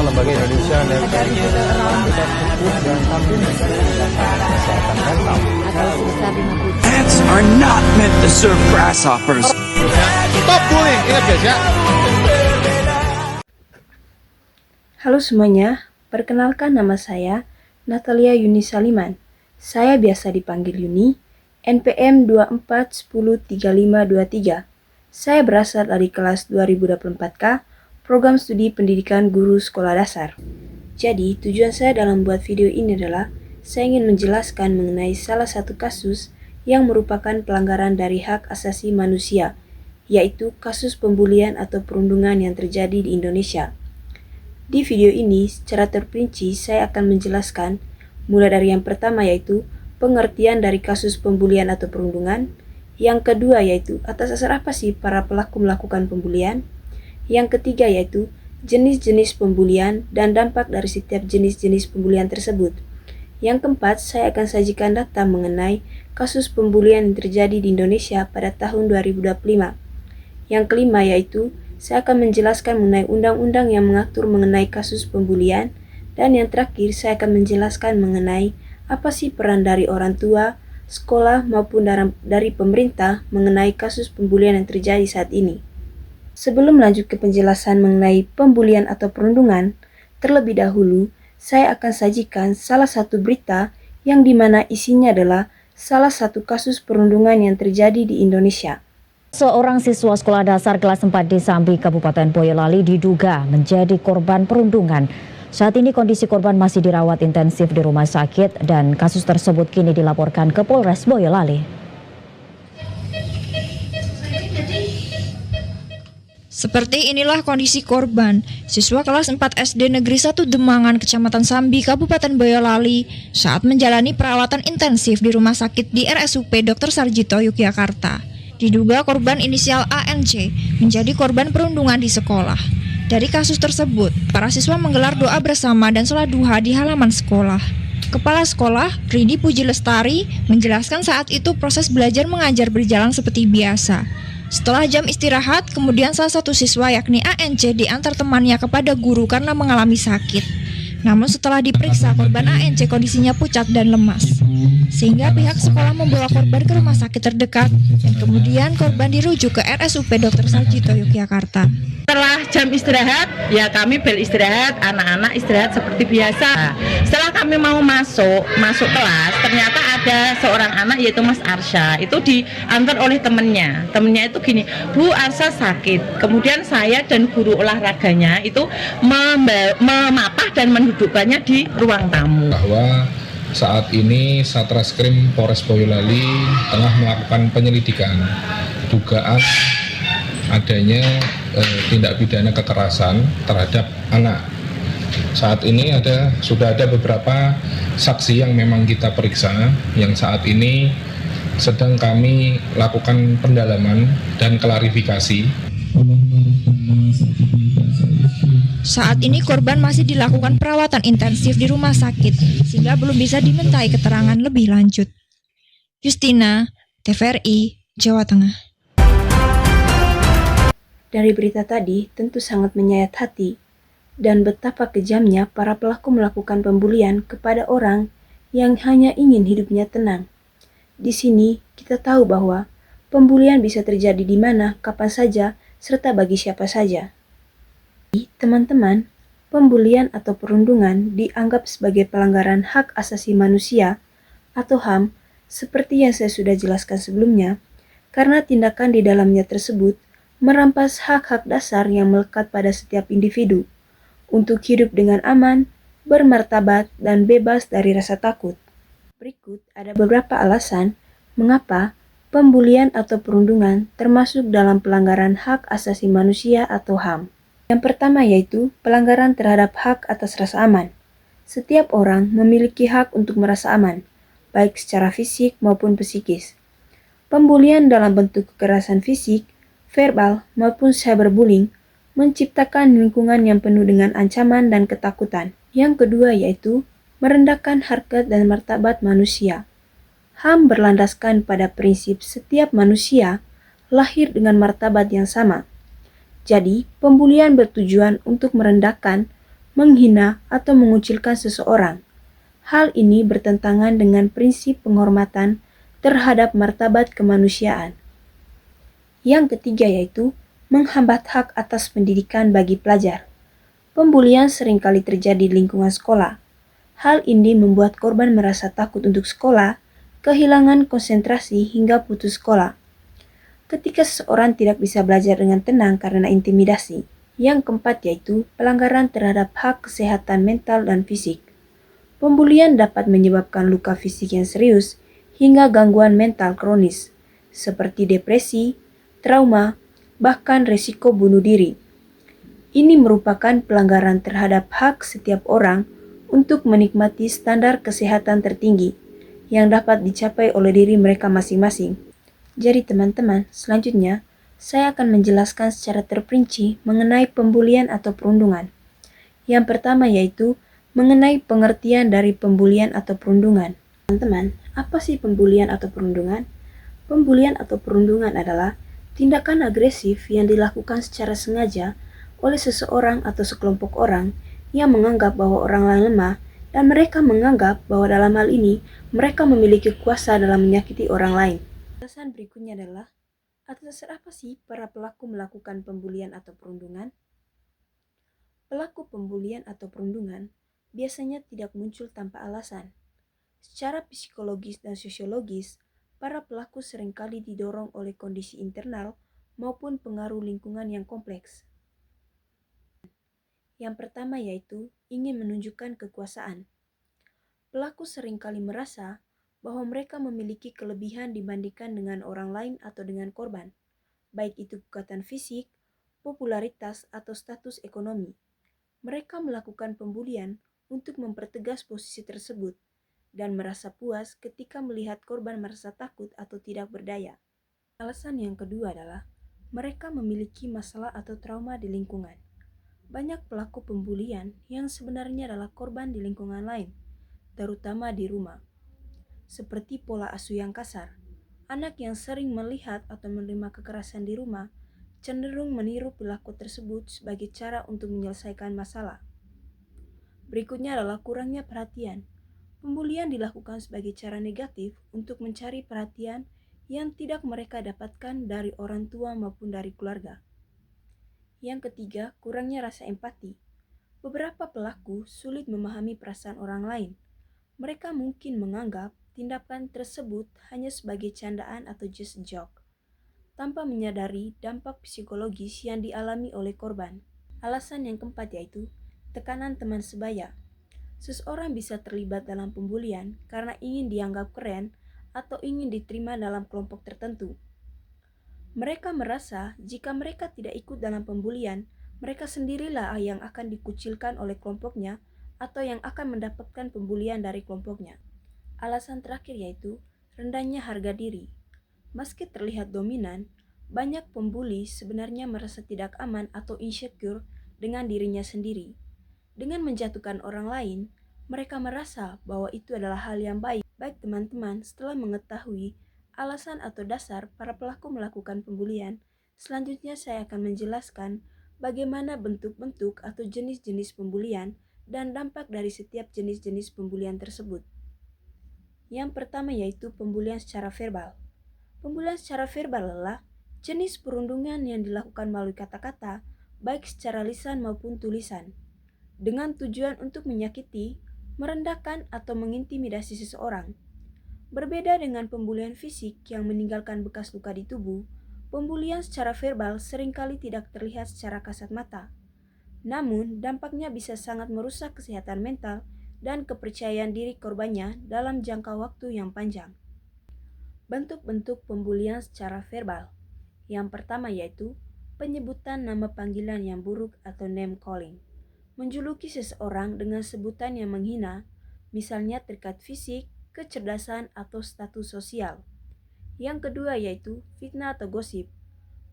Lembaga Indonesia Network Pusat Hukum dan Hakim Kesehatan Mental. Ants are not meant to serve grasshoppers. Stop bullying, ingat guys ya. Halo semuanya, perkenalkan nama saya Natalia Yuni Saliman. Saya biasa dipanggil Yuni, NPM 24103523. Saya berasal dari kelas 2024K, Program Studi Pendidikan Guru Sekolah Dasar. Jadi, tujuan saya dalam buat video ini adalah saya ingin menjelaskan mengenai salah satu kasus yang merupakan pelanggaran dari hak asasi manusia, yaitu kasus pembulian atau perundungan yang terjadi di Indonesia. Di video ini, secara terperinci saya akan menjelaskan mulai dari yang pertama yaitu pengertian dari kasus pembulian atau perundungan, yang kedua yaitu atas dasar apa sih para pelaku melakukan pembulian, yang ketiga yaitu jenis-jenis pembulian dan dampak dari setiap jenis-jenis pembulian tersebut. Yang keempat, saya akan sajikan data mengenai kasus pembulian yang terjadi di Indonesia pada tahun 2025. Yang kelima yaitu saya akan menjelaskan mengenai undang-undang yang mengatur mengenai kasus pembulian, dan yang terakhir saya akan menjelaskan mengenai apa sih peran dari orang tua, sekolah maupun dari pemerintah mengenai kasus pembulian yang terjadi saat ini. Sebelum lanjut ke penjelasan mengenai pembulian atau perundungan, terlebih dahulu saya akan sajikan salah satu berita yang dimana isinya adalah salah satu kasus perundungan yang terjadi di Indonesia. Seorang siswa sekolah dasar kelas 4 di Sambi, Kabupaten Boyolali diduga menjadi korban perundungan. Saat ini kondisi korban masih dirawat intensif di rumah sakit dan kasus tersebut kini dilaporkan ke Polres Boyolali. Seperti inilah kondisi korban, siswa kelas 4 SD Negeri 1 Demangan, Kecamatan Sambi, Kabupaten Boyolali, saat menjalani perawatan intensif di rumah sakit di RSUP Dr. Sarjito, Yogyakarta. Diduga korban inisial ANC menjadi korban perundungan di sekolah. Dari kasus tersebut, para siswa menggelar doa bersama dan sholat duha di halaman sekolah. Kepala sekolah, Ridi Puji Lestari, menjelaskan saat itu proses belajar mengajar berjalan seperti biasa. Setelah jam istirahat, kemudian salah satu siswa yakni ANC diantar temannya kepada guru karena mengalami sakit. Namun setelah diperiksa, korban ANC kondisinya pucat dan lemas. Sehingga pihak sekolah membawa korban ke rumah sakit terdekat dan kemudian korban dirujuk ke RSUP Dr. Sarjito, Yogyakarta. Setelah jam istirahat, ya kami bel istirahat, anak-anak istirahat seperti biasa. Setelah kami mau masuk kelas, ternyata ada seorang anak yaitu Mas Arsya, itu diantar oleh temennya. Temennya itu gini, Bu Arsya sakit. Kemudian saya dan guru olahraganya itu memapah dan mendudukkannya di ruang tamu. Bahwa saat ini Satreskrim Polres Boyolali tengah melakukan penyelidikan dugaan adanya tindak pidana kekerasan terhadap anak. Saat ini sudah ada beberapa saksi yang memang kita periksa, yang saat ini sedang kami lakukan pendalaman dan klarifikasi. Saat ini korban masih dilakukan perawatan intensif di rumah sakit sehingga belum bisa dimintai keterangan lebih lanjut. Justina, TVRI, Jawa Tengah. Dari berita tadi tentu sangat menyayat hati, dan betapa kejamnya para pelaku melakukan pembulian kepada orang yang hanya ingin hidupnya tenang. Di sini kita tahu bahwa pembulian bisa terjadi di mana, kapan saja, serta bagi siapa saja. Teman-teman, pembulian atau perundungan dianggap sebagai pelanggaran hak asasi manusia atau HAM seperti yang saya sudah jelaskan sebelumnya, karena tindakan di dalamnya tersebut merampas hak-hak dasar yang melekat pada setiap individu untuk hidup dengan aman, bermartabat, dan bebas dari rasa takut. Berikut ada beberapa alasan mengapa pembulian atau perundungan termasuk dalam pelanggaran hak asasi manusia atau HAM. Yang pertama yaitu pelanggaran terhadap hak atas rasa aman. Setiap orang memiliki hak untuk merasa aman, baik secara fisik maupun psikis. Pembulian dalam bentuk kekerasan fisik, verbal, maupun cyberbullying menciptakan lingkungan yang penuh dengan ancaman dan ketakutan. Yang kedua yaitu merendahkan harkat dan martabat manusia. HAM berlandaskan pada prinsip setiap manusia lahir dengan martabat yang sama. Jadi, pembulian bertujuan untuk merendahkan, menghina, atau mengucilkan seseorang. Hal ini bertentangan dengan prinsip penghormatan terhadap martabat kemanusiaan. Yang ketiga yaitu menghambat hak atas pendidikan bagi pelajar. Pembulian seringkali terjadi di lingkungan sekolah. Hal ini membuat korban merasa takut untuk sekolah, kehilangan konsentrasi hingga putus sekolah. Ketika seseorang tidak bisa belajar dengan tenang karena intimidasi. Yang keempat yaitu pelanggaran terhadap hak kesehatan mental dan fisik. Pembulian dapat menyebabkan luka fisik yang serius hingga gangguan mental kronis, seperti depresi, trauma, bahkan risiko bunuh diri. Ini merupakan pelanggaran terhadap hak setiap orang untuk menikmati standar kesehatan tertinggi yang dapat dicapai oleh diri mereka masing-masing. Jadi teman-teman, selanjutnya saya akan menjelaskan secara terperinci mengenai pembulian atau perundungan. Yang pertama yaitu mengenai pengertian dari pembulian atau perundungan. Teman-teman, apa sih pembulian atau perundungan? Pembulian atau perundungan adalah tindakan agresif yang dilakukan secara sengaja oleh seseorang atau sekelompok orang yang menganggap bahwa orang lain lemah dan mereka menganggap bahwa dalam hal ini mereka memiliki kuasa dalam menyakiti orang lain. Alasan berikutnya adalah, atas dasar apa sih para pelaku melakukan pembulian atau perundungan? Pelaku pembulian atau perundungan biasanya tidak muncul tanpa alasan. Secara psikologis dan sosiologis, para pelaku seringkali didorong oleh kondisi internal maupun pengaruh lingkungan yang kompleks. Yang pertama yaitu ingin menunjukkan kekuasaan. Pelaku seringkali merasa bahwa mereka memiliki kelebihan dibandingkan dengan orang lain atau dengan korban, baik itu kekuatan fisik, popularitas, atau status ekonomi. Mereka melakukan pembulian untuk mempertegas posisi tersebut dan merasa puas ketika melihat korban merasa takut atau tidak berdaya. Alasan yang kedua adalah mereka memiliki masalah atau trauma di lingkungan. Banyak pelaku pembulian yang sebenarnya adalah korban di lingkungan lain, terutama di rumah. Seperti pola asuh yang kasar, anak yang sering melihat atau menerima kekerasan di rumah cenderung meniru perilaku tersebut sebagai cara untuk menyelesaikan masalah. Berikutnya adalah kurangnya perhatian. Pembulian dilakukan sebagai cara negatif untuk mencari perhatian yang tidak mereka dapatkan dari orang tua maupun dari keluarga. Yang ketiga, kurangnya rasa empati. Beberapa pelaku sulit memahami perasaan orang lain. Mereka mungkin menganggap tindakan tersebut hanya sebagai candaan atau just a joke, tanpa menyadari dampak psikologis yang dialami oleh korban. Alasan yang keempat yaitu tekanan teman sebaya. Seseorang bisa terlibat dalam pembulian karena ingin dianggap keren atau ingin diterima dalam kelompok tertentu. Mereka merasa jika mereka tidak ikut dalam pembulian, mereka sendirilah yang akan dikucilkan oleh kelompoknya atau yang akan mendapatkan pembulian dari kelompoknya. Alasan terakhir yaitu rendahnya harga diri. Meski terlihat dominan, banyak pembuli sebenarnya merasa tidak aman atau insecure dengan dirinya sendiri. Dengan menjatuhkan orang lain, mereka merasa bahwa itu adalah hal yang baik. Baik teman-teman, setelah mengetahui alasan atau dasar para pelaku melakukan pembulian, selanjutnya saya akan menjelaskan bagaimana bentuk-bentuk atau jenis-jenis pembulian dan dampak dari setiap jenis-jenis pembulian tersebut. Yang pertama yaitu pembulian secara verbal. Pembulian secara verbal adalah jenis perundungan yang dilakukan melalui kata-kata, baik secara lisan maupun tulisan, dengan tujuan untuk menyakiti, merendahkan, atau mengintimidasi seseorang. Berbeda dengan pembulian fisik yang meninggalkan bekas luka di tubuh, pembulian secara verbal seringkali tidak terlihat secara kasat mata. Namun, dampaknya bisa sangat merusak kesehatan mental dan kepercayaan diri korbannya dalam jangka waktu yang panjang. Bentuk-bentuk pembulian secara verbal. Yang pertama yaitu penyebutan nama panggilan yang buruk atau name calling. Menjuluki seseorang dengan sebutan yang menghina, misalnya terkait fisik, kecerdasan, atau status sosial. Yang kedua yaitu fitnah atau gosip.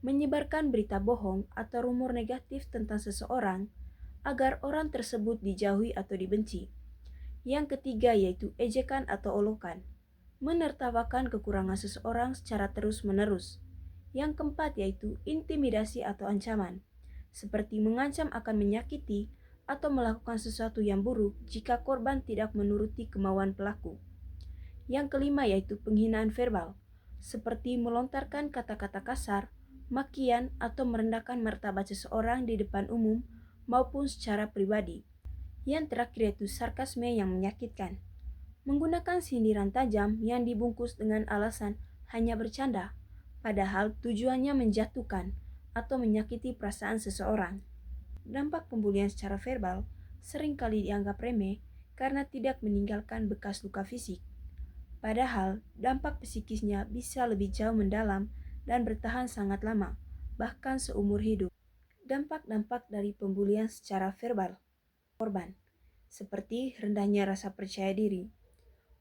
Menyebarkan berita bohong atau rumor negatif tentang seseorang agar orang tersebut dijauhi atau dibenci. Yang ketiga yaitu ejekan atau olokan. Menertawakan kekurangan seseorang secara terus-menerus. Yang keempat yaitu intimidasi atau ancaman, seperti mengancam akan menyakiti atau melakukan sesuatu yang buruk jika korban tidak menuruti kemauan pelaku. Yang kelima yaitu penghinaan verbal, seperti melontarkan kata-kata kasar, makian, atau merendahkan martabat seseorang di depan umum maupun secara pribadi. Yang terakhir yaitu sarkasme yang menyakitkan, menggunakan sindiran tajam yang dibungkus dengan alasan hanya bercanda, padahal tujuannya menjatuhkan atau menyakiti perasaan seseorang. Dampak pembulian secara verbal seringkali dianggap remeh karena tidak meninggalkan bekas luka fisik. Padahal, dampak psikisnya bisa lebih jauh mendalam dan bertahan sangat lama, bahkan seumur hidup. Dampak-dampak dari pembulian secara verbal korban, seperti rendahnya rasa percaya diri.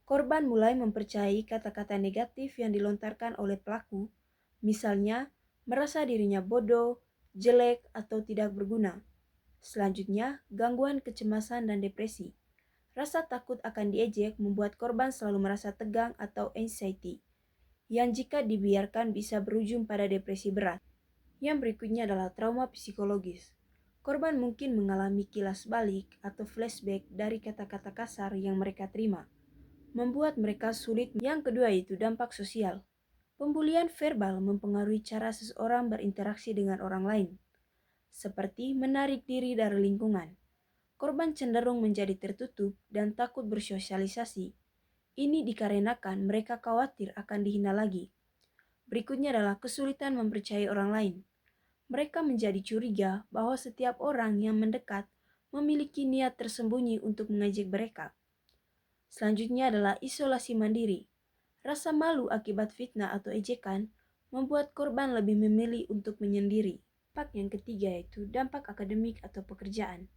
Korban mulai mempercayai kata-kata negatif yang dilontarkan oleh pelaku, misalnya merasa dirinya bodoh, jelek, atau tidak berguna. Selanjutnya, gangguan kecemasan dan depresi. Rasa takut akan diejek membuat korban selalu merasa tegang atau anxiety, yang jika dibiarkan bisa berujung pada depresi berat. Yang berikutnya adalah trauma psikologis. Korban mungkin mengalami kilas balik atau flashback dari kata-kata kasar yang mereka terima, membuat mereka sulit. Yang kedua yaitu dampak sosial. Pembulian verbal mempengaruhi cara seseorang berinteraksi dengan orang lain, seperti menarik diri dari lingkungan. Korban cenderung menjadi tertutup dan takut bersosialisasi. Ini dikarenakan mereka khawatir akan dihina lagi. Berikutnya adalah kesulitan mempercayai orang lain. Mereka menjadi curiga bahwa setiap orang yang mendekat memiliki niat tersembunyi untuk mengejek mereka. Selanjutnya adalah isolasi mandiri. Rasa malu akibat fitnah atau ejekan membuat korban lebih memilih untuk menyendiri. Dampak yang ketiga yaitu dampak akademik atau pekerjaan.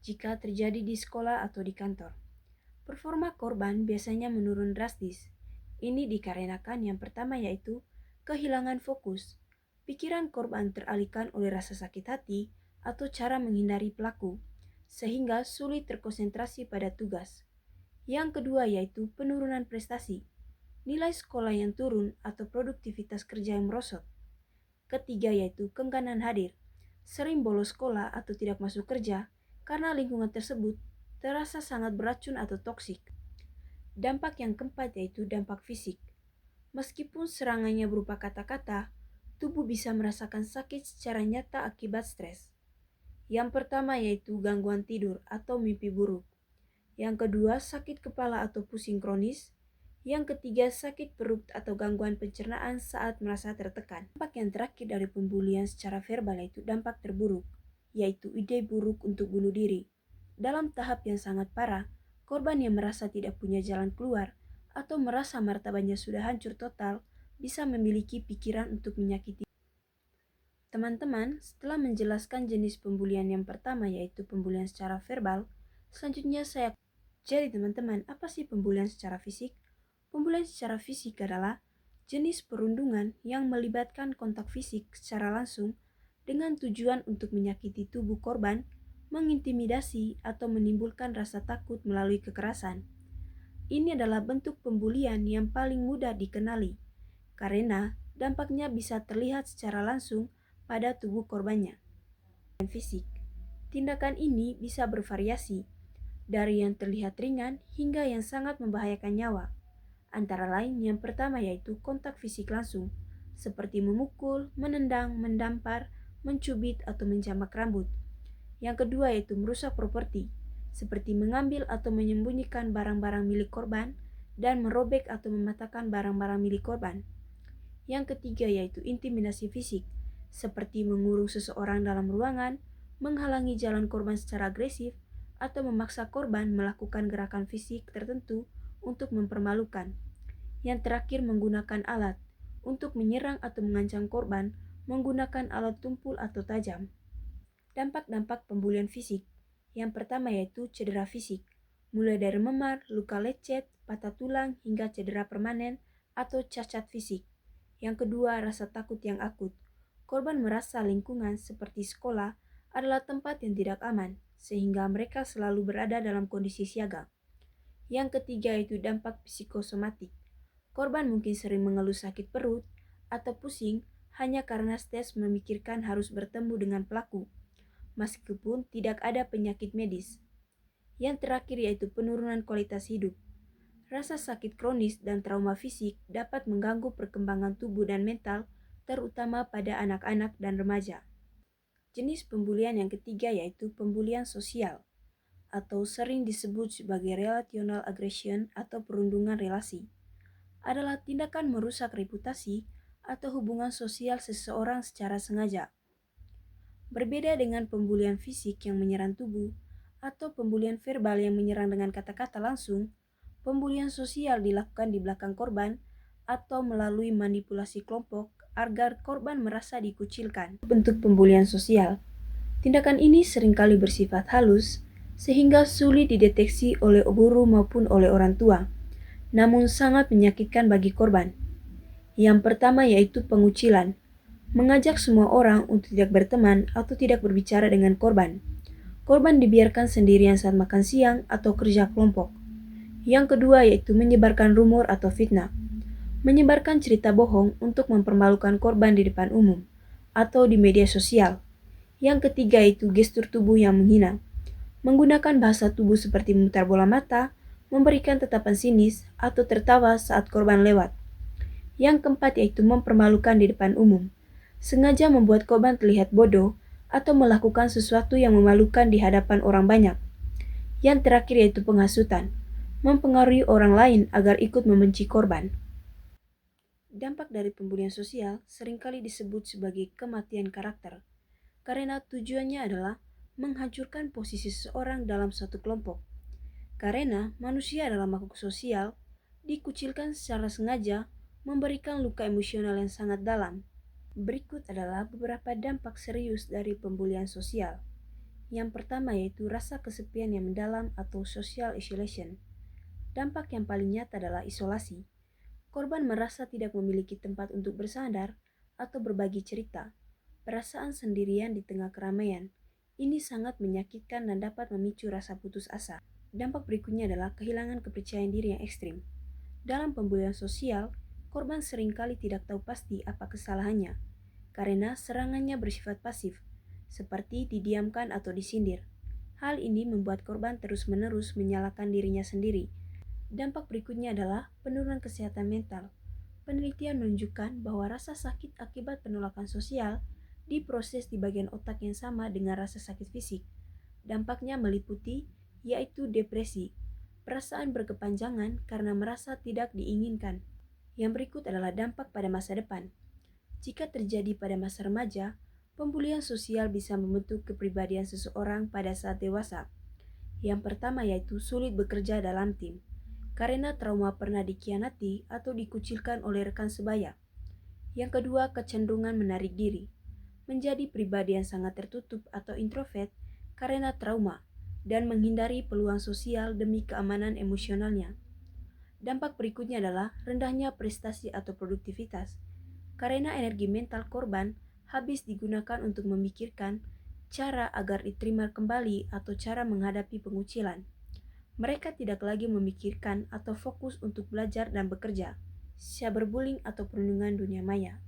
Jika terjadi di sekolah atau di kantor, performa korban biasanya menurun drastis. Ini dikarenakan yang pertama yaitu kehilangan fokus. Pikiran korban teralihkan oleh rasa sakit hati atau cara menghindari pelaku, sehingga sulit terkonsentrasi pada tugas. Yang kedua yaitu penurunan prestasi. Nilai sekolah yang turun atau produktivitas kerja yang merosot. Ketiga yaitu keengganan hadir. Sering bolos sekolah atau tidak masuk kerja karena lingkungan tersebut terasa sangat beracun atau toksik. Dampak yang keempat yaitu dampak fisik. Meskipun serangannya berupa kata-kata, tubuh bisa merasakan sakit secara nyata akibat stres. Yang pertama yaitu gangguan tidur atau mimpi buruk. Yang kedua sakit kepala atau pusing kronis. Yang ketiga sakit perut atau gangguan pencernaan saat merasa tertekan. Dampak yang terakhir dari pembulian secara verbal yaitu dampak terburuk, yaitu ide buruk untuk bunuh diri. Dalam tahap yang sangat parah, korban yang merasa tidak punya jalan keluar atau merasa martabatnya sudah hancur total bisa memiliki pikiran untuk menyakiti. Teman-teman, setelah menjelaskan jenis pembulian yang pertama yaitu pembulian secara verbal, selanjutnya saya. Jadi teman-teman, apa sih pembulian secara fisik? Pembulian secara fisik adalah jenis perundungan yang melibatkan kontak fisik secara langsung dengan tujuan untuk menyakiti tubuh korban, mengintimidasi, atau menimbulkan rasa takut melalui kekerasan. Ini adalah bentuk pembulian yang paling mudah dikenali, karena dampaknya bisa terlihat secara langsung pada tubuh korbannya. Fisik. Tindakan ini bisa bervariasi, dari yang terlihat ringan hingga yang sangat membahayakan nyawa. Antara lain yang pertama yaitu kontak fisik langsung, seperti memukul, menendang, mendampar, mencubit, atau menjamak rambut. Yang kedua yaitu merusak properti, seperti mengambil atau menyembunyikan barang-barang milik korban dan merobek atau mematahkan barang-barang milik korban. Yang ketiga yaitu intimidasi fisik, seperti mengurung seseorang dalam ruangan, menghalangi jalan korban secara agresif, atau memaksa korban melakukan gerakan fisik tertentu untuk mempermalukan. Yang terakhir menggunakan alat untuk menyerang atau mengancam korban menggunakan alat tumpul atau tajam. Dampak-dampak pembulian fisik. Yang pertama yaitu cedera fisik, mulai dari memar, luka lecet, patah tulang, hingga cedera permanen atau cacat fisik. Yang kedua, rasa takut yang akut. Korban merasa lingkungan seperti sekolah adalah tempat yang tidak aman, sehingga mereka selalu berada dalam kondisi siaga. Yang ketiga yaitu dampak psikosomatik. Korban mungkin sering mengeluh sakit perut atau pusing hanya karena stres memikirkan harus bertemu dengan pelaku. meskipun tidak ada penyakit medis. Yang terakhir yaitu penurunan kualitas hidup. Rasa sakit kronis dan trauma fisik dapat mengganggu perkembangan tubuh dan mental, terutama pada anak-anak dan remaja. Jenis pembulian yang ketiga yaitu pembulian sosial, atau sering disebut sebagai relational aggression atau perundungan relasi, adalah tindakan merusak reputasi atau hubungan sosial seseorang secara sengaja. Berbeda dengan pembulian fisik yang menyerang tubuh, atau pembulian verbal yang menyerang dengan kata-kata langsung, pembulian sosial dilakukan di belakang korban atau melalui manipulasi kelompok agar korban merasa dikucilkan. Bentuk pembulian sosial. Tindakan ini seringkali bersifat halus, sehingga sulit dideteksi oleh guru maupun oleh orang tua, namun sangat menyakitkan bagi korban. Yang pertama yaitu pengucilan, mengajak semua orang untuk tidak berteman atau tidak berbicara dengan korban. Korban dibiarkan sendirian saat makan siang atau kerja kelompok. Yang kedua yaitu menyebarkan rumor atau fitnah, menyebarkan cerita bohong untuk mempermalukan korban di depan umum atau di media sosial. Yang ketiga yaitu gestur tubuh yang menghina, menggunakan bahasa tubuh seperti memutar bola mata, memberikan tatapan sinis, atau tertawa saat korban lewat. Yang keempat yaitu mempermalukan di depan umum, sengaja membuat korban terlihat bodoh atau melakukan sesuatu yang memalukan di hadapan orang banyak. Yang terakhir yaitu penghasutan, mempengaruhi orang lain agar ikut membenci korban. Dampak dari pembulian sosial seringkali disebut sebagai kematian karakter, karena tujuannya adalah menghancurkan posisi seseorang dalam suatu kelompok. Karena manusia adalah makhluk sosial, dikucilkan secara sengaja memberikan luka emosional yang sangat dalam. Berikut adalah beberapa dampak serius dari pembulian sosial. Yang pertama yaitu rasa kesepian yang mendalam atau social isolation. Dampak yang paling nyata adalah isolasi. Korban merasa tidak memiliki tempat untuk bersandar atau berbagi cerita. Perasaan sendirian di tengah keramaian. Ini sangat menyakitkan dan dapat memicu rasa putus asa. Dampak berikutnya adalah kehilangan kepercayaan diri yang ekstrim. Dalam pembulian sosial, korban seringkali tidak tahu pasti apa kesalahannya, karena serangannya bersifat pasif, seperti didiamkan atau disindir. Hal ini membuat korban terus-menerus menyalahkan dirinya sendiri. Dampak berikutnya adalah penurunan kesehatan mental. Penelitian menunjukkan bahwa rasa sakit akibat penolakan sosial diproses di bagian otak yang sama dengan rasa sakit fisik. Dampaknya meliputi yaitu depresi, perasaan berkepanjangan karena merasa tidak diinginkan. Yang berikut adalah dampak pada masa depan. Jika terjadi pada masa remaja, pembulian sosial bisa membentuk kepribadian seseorang pada saat dewasa. Yang pertama yaitu sulit bekerja dalam tim, karena trauma pernah dikhianati atau dikucilkan oleh rekan sebaya. Yang kedua, kecenderungan menarik diri, menjadi pribadi yang sangat tertutup atau introvert karena trauma, dan menghindari peluang sosial demi keamanan emosionalnya. Dampak berikutnya adalah rendahnya prestasi atau produktivitas, karena energi mental korban habis digunakan untuk memikirkan cara agar diterima kembali atau cara menghadapi pengucilan. Mereka tidak lagi memikirkan atau fokus untuk belajar dan bekerja. Cyberbullying atau perundungan dunia maya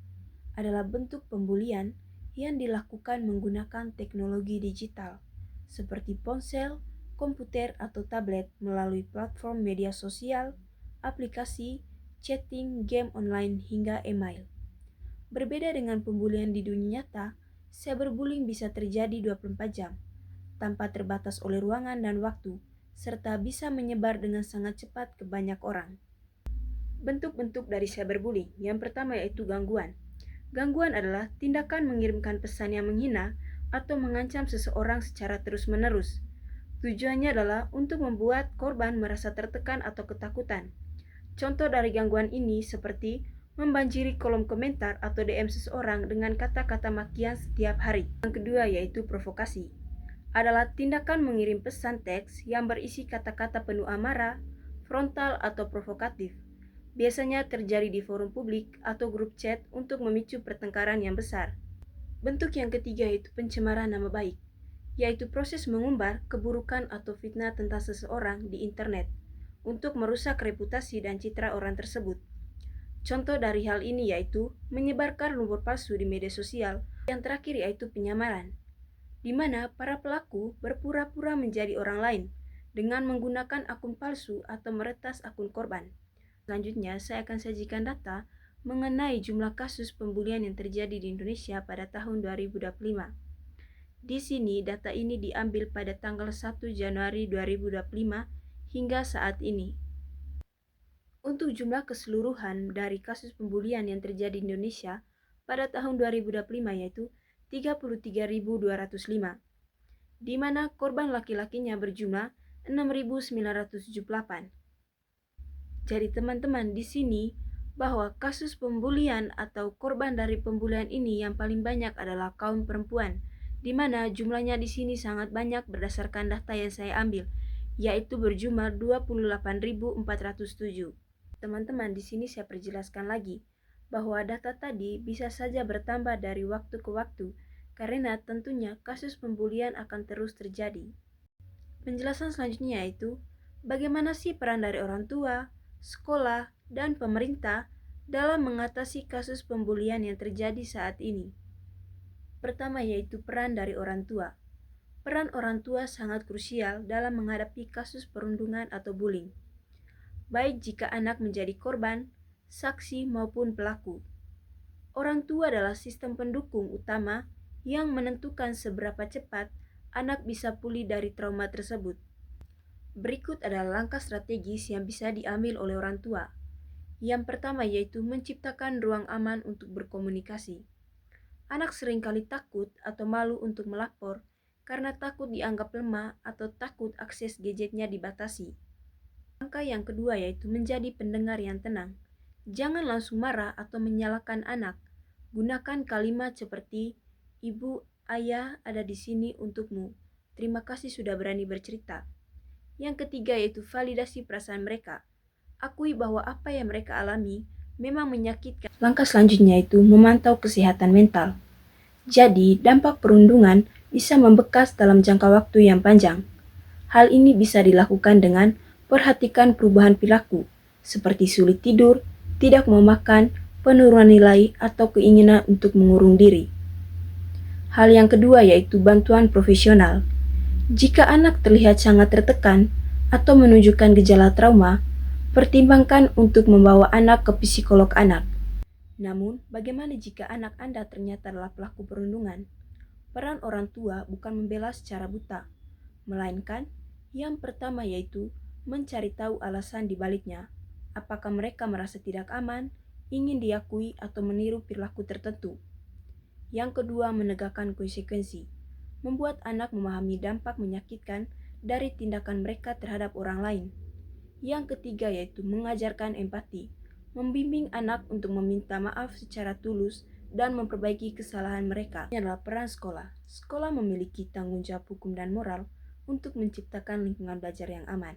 adalah bentuk pembulian yang dilakukan menggunakan teknologi digital, seperti ponsel, komputer, atau tablet melalui platform media sosial, aplikasi, chatting, game online, hingga email. Berbeda dengan pembulian di dunia nyata, cyberbullying bisa terjadi 24 jam, tanpa terbatas oleh ruangan dan waktu, serta bisa menyebar dengan sangat cepat ke banyak orang. Bentuk-bentuk dari cyberbullying. Yang pertama yaitu gangguan. Gangguan adalah tindakan mengirimkan pesan yang menghina atau mengancam seseorang secara terus-menerus. Tujuannya adalah untuk membuat korban merasa tertekan atau ketakutan. Contoh dari gangguan ini seperti membanjiri kolom komentar atau DM seseorang dengan kata-kata makian setiap hari. Yang kedua yaitu provokasi. Adalah tindakan mengirim pesan teks yang berisi kata-kata penuh amarah, frontal, atau provokatif. Biasanya terjadi di forum publik atau grup chat untuk memicu pertengkaran yang besar. Bentuk yang ketiga yaitu pencemaran nama baik, yaitu proses mengumbar keburukan atau fitnah tentang seseorang di internet untuk merusak reputasi dan citra orang tersebut. Contoh dari hal ini yaitu menyebarkan rumor palsu di media sosial. Yang terakhir yaitu penyamaran, di mana para pelaku berpura-pura menjadi orang lain dengan menggunakan akun palsu atau meretas akun korban. Selanjutnya, saya akan sajikan data mengenai jumlah kasus pembulian yang terjadi di Indonesia pada tahun 2025. Di sini, data ini diambil pada tanggal 1 Januari 2025 hingga saat ini. Untuk jumlah keseluruhan dari kasus pembulian yang terjadi di Indonesia pada tahun 2025 yaitu 33.205, di mana korban laki-lakinya berjumlah 6.978. Jadi teman-teman di sini bahwa kasus pembulian atau korban dari pembulian ini yang paling banyak adalah kaum perempuan, di mana jumlahnya di sini sangat banyak berdasarkan data yang saya ambil, yaitu berjumlah 28.407. Teman-teman di sini saya perjelaskan lagi bahwa data tadi bisa saja bertambah dari waktu ke waktu karena tentunya kasus pembulian akan terus terjadi. Penjelasan selanjutnya yaitu bagaimana sih peran dari orang tua, sekolah, dan pemerintah dalam mengatasi kasus pembulian yang terjadi saat ini. Pertama yaitu peran dari orang tua. Peran orang tua sangat krusial dalam menghadapi kasus perundungan atau bullying, baik jika anak menjadi korban, saksi maupun pelaku. Orang tua adalah sistem pendukung utama yang menentukan seberapa cepat anak bisa pulih dari trauma tersebut. Berikut adalah langkah strategis yang bisa diambil oleh orang tua. Yang pertama yaitu menciptakan ruang aman untuk berkomunikasi. Anak seringkali takut atau malu untuk melapor karena takut dianggap lemah atau takut akses gadgetnya dibatasi. Langkah yang kedua yaitu menjadi pendengar yang tenang. Jangan langsung marah atau menyalahkan anak. Gunakan kalimat seperti, "Ibu, ayah ada di sini untukmu. Terima kasih sudah berani bercerita." Yang ketiga yaitu validasi perasaan mereka. Akui bahwa apa yang mereka alami memang menyakitkan. Langkah selanjutnya itu memantau kesehatan mental. Jadi, dampak perundungan bisa membekas dalam jangka waktu yang panjang. Hal ini bisa dilakukan dengan perhatikan perubahan perilaku, seperti sulit tidur, tidak mau makan, penurunan nilai, atau keinginan untuk mengurung diri. Hal yang kedua yaitu bantuan profesional. Jika anak terlihat sangat tertekan atau menunjukkan gejala trauma, pertimbangkan untuk membawa anak ke psikolog anak. Namun, bagaimana jika anak Anda ternyata adalah pelaku perundungan? Peran orang tua bukan membela secara buta, melainkan yang pertama yaitu mencari tahu alasan di baliknya. Apakah mereka merasa tidak aman, ingin diakui, atau meniru perilaku tertentu? Yang kedua, menegakkan konsekuensi. Membuat anak memahami dampak menyakitkan dari tindakan mereka terhadap orang lain. Yang ketiga yaitu mengajarkan empati. Membimbing anak untuk meminta maaf secara tulus dan memperbaiki kesalahan mereka. Ini adalah peran sekolah. Sekolah memiliki tanggung jawab hukum dan moral untuk menciptakan lingkungan belajar yang aman.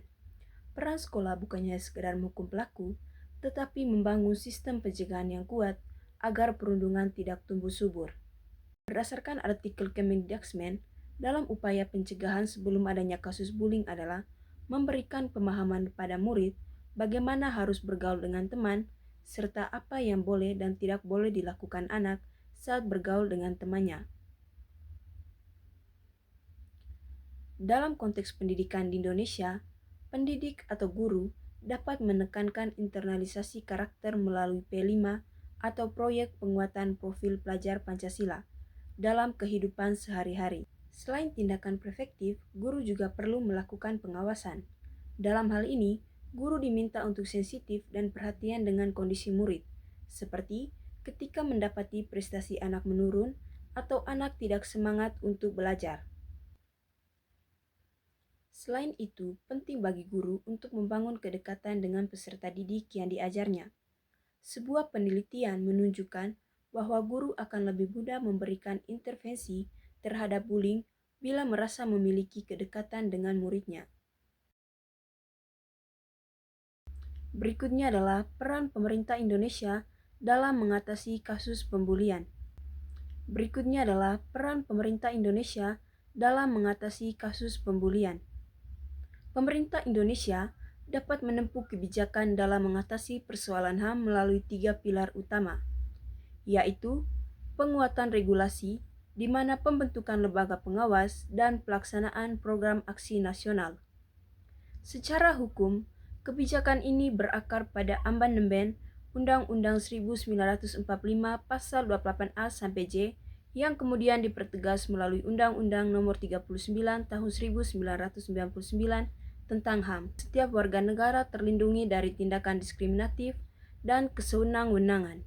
Peran sekolah bukannya sekedar menghukum pelaku, tetapi membangun sistem pencegahan yang kuat agar perundungan tidak tumbuh subur. Berdasarkan artikel Kemendikbud, dalam upaya pencegahan sebelum adanya kasus bullying adalah memberikan pemahaman pada murid bagaimana harus bergaul dengan teman, serta apa yang boleh dan tidak boleh dilakukan anak saat bergaul dengan temannya. Dalam konteks pendidikan di Indonesia, pendidik atau guru dapat menekankan internalisasi karakter melalui P5 atau proyek penguatan profil pelajar Pancasila dalam kehidupan sehari-hari. Selain tindakan preventif, guru juga perlu melakukan pengawasan. Dalam hal ini, guru diminta untuk sensitif dan perhatian dengan kondisi murid, seperti ketika mendapati prestasi anak menurun atau anak tidak semangat untuk belajar. Selain itu, penting bagi guru untuk membangun kedekatan dengan peserta didik yang diajarnya. Sebuah penelitian menunjukkan bahwa guru akan lebih mudah memberikan intervensi terhadap bullying bila merasa memiliki kedekatan dengan muridnya. Berikutnya adalah peran pemerintah Indonesia dalam mengatasi kasus pembulian. Berikutnya adalah peran pemerintah Indonesia dalam mengatasi kasus pembulian. Pemerintah Indonesia dapat menempuh kebijakan dalam mengatasi persoalan HAM melalui 3 pilar utama, yaitu penguatan regulasi di mana pembentukan lembaga pengawas dan pelaksanaan program aksi nasional. Secara hukum, kebijakan ini berakar pada amandemen Undang-Undang 1945 Pasal 28A sampai J yang kemudian dipertegas melalui Undang-Undang Nomor 39 Tahun 1999 tentang HAM. Setiap warga negara terlindungi dari tindakan diskriminatif dan kesewenang-wenangan,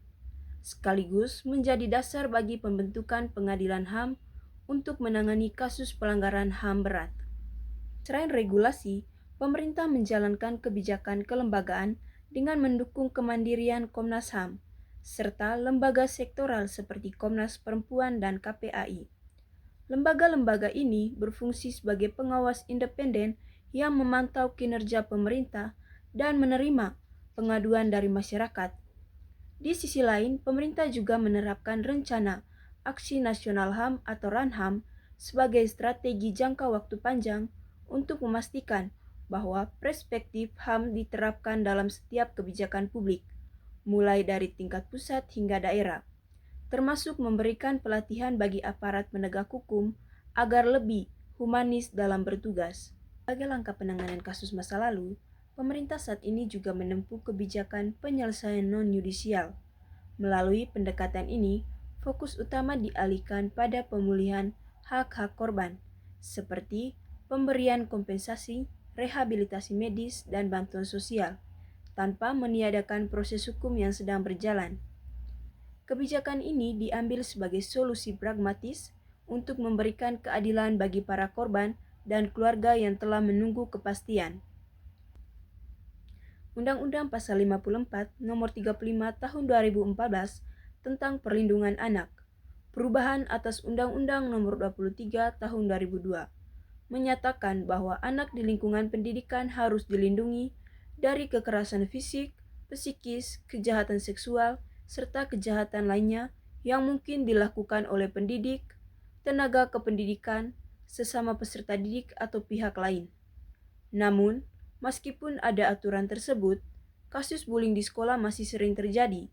sekaligus menjadi dasar bagi pembentukan pengadilan HAM untuk menangani kasus pelanggaran HAM berat. Selain regulasi, pemerintah menjalankan kebijakan kelembagaan dengan mendukung kemandirian Komnas HAM, serta lembaga sektoral seperti Komnas Perempuan dan KPAI. Lembaga-lembaga ini berfungsi sebagai pengawas independen yang memantau kinerja pemerintah dan menerima pengaduan dari masyarakat. Di sisi lain, pemerintah juga menerapkan rencana Aksi Nasional HAM atau RANHAM sebagai strategi jangka waktu panjang untuk memastikan bahwa perspektif HAM diterapkan dalam setiap kebijakan publik, mulai dari tingkat pusat hingga daerah, termasuk memberikan pelatihan bagi aparat penegak hukum agar lebih humanis dalam bertugas. Sebagai langkah penanganan kasus masa lalu, pemerintah saat ini juga menempuh kebijakan penyelesaian non-yudisial. Melalui pendekatan ini, fokus utama dialihkan pada pemulihan hak-hak korban, seperti pemberian kompensasi, rehabilitasi medis, dan bantuan sosial, tanpa meniadakan proses hukum yang sedang berjalan. Kebijakan ini diambil sebagai solusi pragmatis untuk memberikan keadilan bagi para korban dan keluarga yang telah menunggu kepastian. Undang-Undang Pasal 54 Nomor 35 Tahun 2014 tentang Perlindungan Anak, perubahan atas Undang-Undang Nomor 23 Tahun 2002, menyatakan bahwa anak di lingkungan pendidikan harus dilindungi dari kekerasan fisik, psikis, kejahatan seksual, serta kejahatan lainnya yang mungkin dilakukan oleh pendidik, tenaga kependidikan, sesama peserta didik atau pihak lain. Namun, meskipun ada aturan tersebut, kasus bullying di sekolah masih sering terjadi.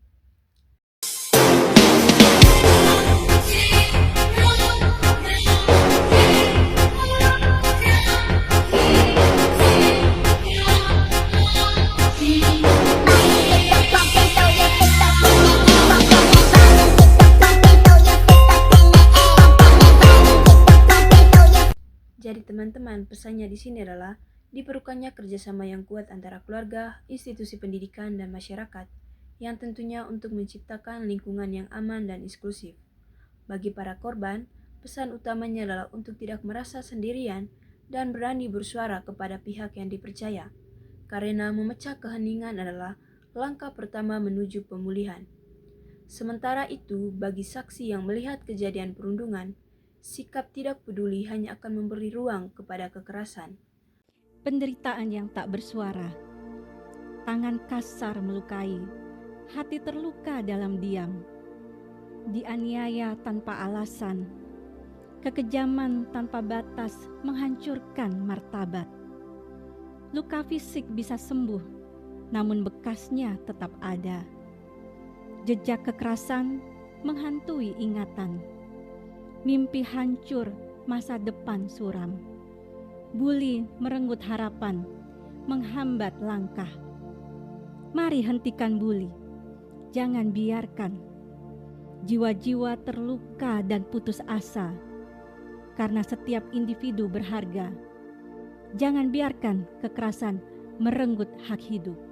Jadi teman-teman, pesannya di sini adalah diperlukannya kerjasama yang kuat antara keluarga, institusi pendidikan, dan masyarakat, yang tentunya untuk menciptakan lingkungan yang aman dan inklusif. Bagi para korban, pesan utamanya adalah untuk tidak merasa sendirian dan berani bersuara kepada pihak yang dipercaya, karena memecah keheningan adalah langkah pertama menuju pemulihan. Sementara itu, bagi saksi yang melihat kejadian perundungan, sikap tidak peduli hanya akan memberi ruang kepada kekerasan. Penderitaan yang tak bersuara, tangan kasar melukai, hati terluka dalam diam, dianiaya tanpa alasan, kekejaman tanpa batas menghancurkan martabat. Luka fisik bisa sembuh, namun bekasnya tetap ada. Jejak kekerasan menghantui ingatan. Mimpi hancur, masa depan suram. Bully merenggut harapan, menghambat langkah. Mari hentikan bully, jangan biarkan jiwa-jiwa terluka dan putus asa, karena setiap individu berharga. Jangan biarkan kekerasan merenggut hak hidup.